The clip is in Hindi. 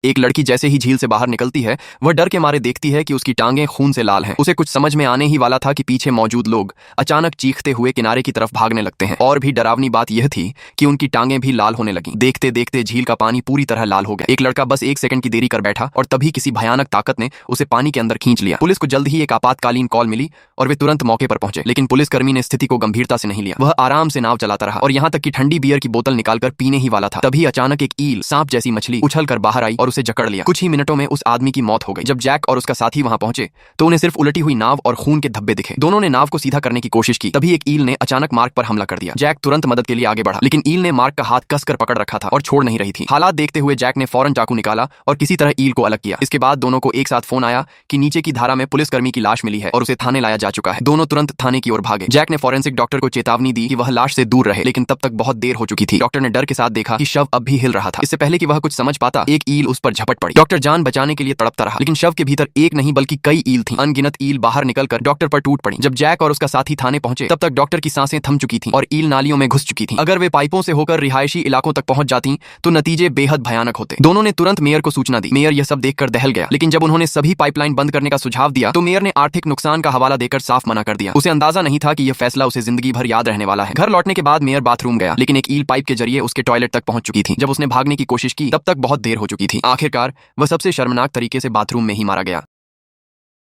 एक लड़की जैसे ही झील से बाहर निकलती है, वह डर के मारे देखती है कि उसकी टांगें खून से लाल हैं। उसे कुछ समझ में आने ही वाला था कि पीछे मौजूद लोग अचानक चीखते हुए किनारे की तरफ भागने लगते हैं। और भी डरावनी बात यह थी कि उनकी टांगें भी लाल होने लगीं। देखते देखते झील का पानी पूरी तरह लाल हो गया। एक लड़का बस 1 सेकंड की देरी कर बैठा और तभी किसी भयानक ताकत ने उसे पानी के अंदर खींच लिया। पुलिस को जल्द ही एक आपातकालीन कॉल मिली और वे तुरंत मौके पर पहुंचे, लेकिन पुलिसकर्मी ने स्थिति को गंभीरता से नहीं लिया। वह आराम से नाव चलाता रहा और यहाँ तक कि ठंडी बियर की बोतल निकालकर पीने ही वाला था। तभी अचानक एक ईल सांप जैसी मछली उछलकर बाहर आई और उसे जकड़ लिया। कुछ ही मिनटों में उस आदमी की मौत हो गई। जब जैक और उसका साथी वहां पहुंचे तो उन्हें सिर्फ उलटी हुई नाव और खून के धब्बे दिखे। दोनों ने नाव को सीधा करने की कोशिश की, तभी एक ईल ने अचानक मार्क पर हमला कर दिया। जैक तुरंत मदद के लिए आगे बढ़ा, लेकिन ईल ने मार्क का हाथ कसकर पकड़ रखा था और छोड़ नहीं रही थी। हालात देखते हुए जैक ने फौरन चाकू निकाला और किसी तरह ईल को अलग किया। इसके बाद दोनों को एक साथ फोन आया कि नीचे की धारा में पुलिसकर्मी की लाश मिली है और उसे थाने लाया जा चुका है। दोनों तुरंत थाने की ओर भागे। जैक ने फॉरेंसिक डॉक्टर को चेतावनी दी कि वह लाश से दूर रहे, लेकिन तब तक बहुत देर हो चुकी थी। डॉक्टर ने डर के साथ देखा कि शव अब भी हिल रहा था। इससे पहले कि वह कुछ समझ पाता, एक ईल उस पर झपट पड़ी। डॉक्टर जान बचाने के लिए तड़पता रहा, लेकिन शव के भीतर एक नहीं बल्कि कई ईल थीं। अनगिनत ईल बाहर निकलकर डॉक्टर पर टूट पड़ी। जब जैक और उसका साथी थाने पहुंचे तब तक डॉक्टर की सांसें थम चुकी थीं और ईल नालियों में घुस चुकी थीं। अगर वे पाइपों से होकर रिहायशी इलाकों तक पहुंच जाती तो नतीजे बेहद भयानक होते। दोनों ने तुरंत मेयर को सूचना दी। मेयर यह सब देखकर दहल गया, लेकिन जब उन्होंने सभी पाइपलाइन बंद करने का सुझाव दिया तो मेयर ने आर्थिक नुकसान का हवाला देकर साफ मना कर दिया। उसे अंदाजा नहीं था कि यह फैसला उसे जिंदगी भर याद रहने वाला है। घर लौटने के बाद मेयर बाथरूम गया, लेकिन एक ईल पाइप के जरिए उसके टॉयलेट तक पहुंच चुकी थी। जब उसने भागने की कोशिश की तब तक बहुत देर हो चुकी थी। आखिरकार वह सबसे शर्मनाक तरीके से बाथरूम में ही मारा गया।